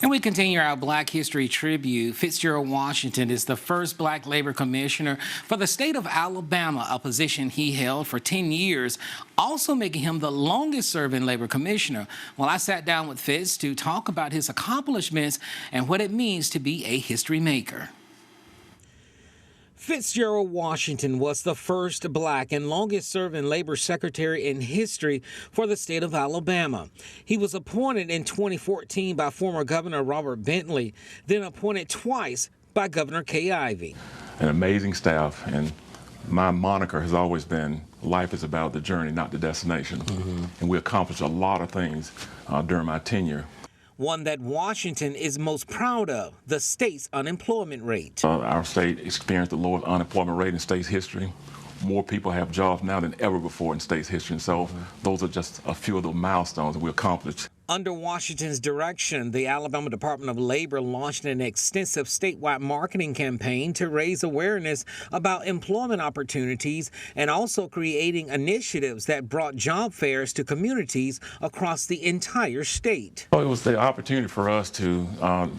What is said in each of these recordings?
And we continue our Black History tribute. Fitzgerald Washington is the first Black labor commissioner for the state of Alabama, a position he held for 10 years, also making him the longest serving labor commissioner. Well, I sat down with Fitz to talk about his accomplishments and what it means to be a history maker. Fitzgerald Washington was the first Black and longest-serving labor secretary in history for the state of Alabama. He was appointed in 2014 by former Governor Robert Bentley, then appointed twice by Governor Kay Ivey. An amazing staff, and my moniker has always been, life is about the journey, not the destination. And we accomplished a lot of things during my tenure. One that Washington is most proud of, the state's unemployment rate. Our state experienced the lowest unemployment rate in state's history. More people have jobs now than ever before in state's history, and so those are just a few of the milestones that we accomplished. Under Washington's direction, the Alabama Department of Labor launched an extensive statewide marketing campaign to raise awareness about employment opportunities and also creating initiatives that brought job fairs to communities across the entire state. It was the opportunity for us to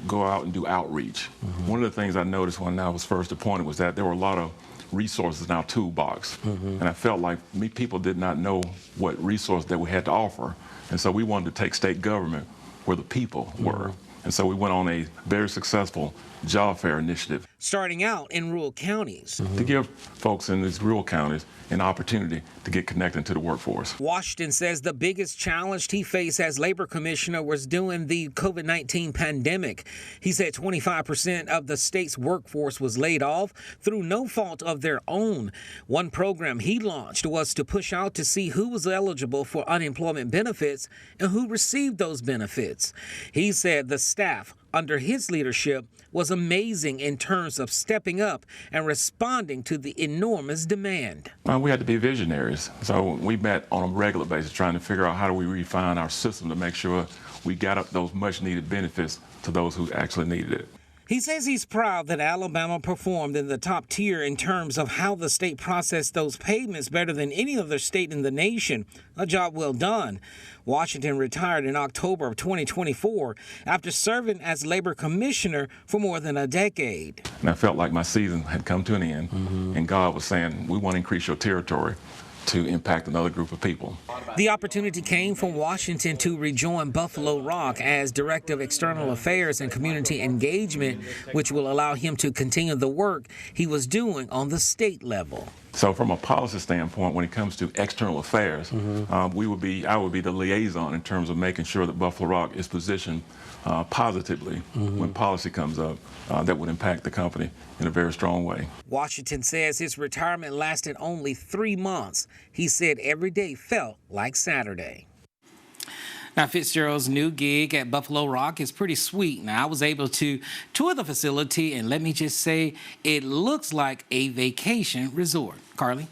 go out and do outreach. One of the things I noticed when I was first appointed was that there were a lot of resources in our toolbox. And I felt like people did not know what resources that we had to offer. And so we wanted to take state government where the people were. And so we went on a very successful job fair initiative. Starting out in rural counties. To give folks in these rural counties an opportunity to get connected to the workforce. Washington says the biggest challenge he faced as labor commissioner was during the COVID-19 pandemic. He said 25% of the state's workforce was laid off through no fault of their own. One program he launched was to push out to see who was eligible for unemployment benefits and who received those benefits. He said the staff under his leadership was amazing in terms of stepping up and responding to the enormous demand. We had to be visionaries. So we met on a regular basis trying to figure out how do we refine our system to make sure we got up those much needed benefits to those who actually needed it. He says he's proud that Alabama performed in the top tier in terms of how the state processed those payments better than any other state in the nation. A job well done. Washington retired in October of 2024 after serving as labor commissioner for more than a decade. And I felt like my season had come to an end, and God was saying, we want to increase your territory to impact another group of people. The opportunity came from Washington to rejoin Buffalo Rock as Director of External Affairs and Community Engagement, which will allow him to continue the work he was doing on the state level. So from a policy standpoint, when it comes to external affairs, I would be the liaison in terms of making sure that Buffalo Rock is positioned positively when policy comes up that would impact the company in a very strong way. Washington says his retirement lasted only 3 months. He said every day felt like Saturday. Now, Fitzgerald's new gig at Buffalo Rock is pretty sweet. Now, I was able to tour the facility, and let me just say, it looks like a vacation resort. Carly?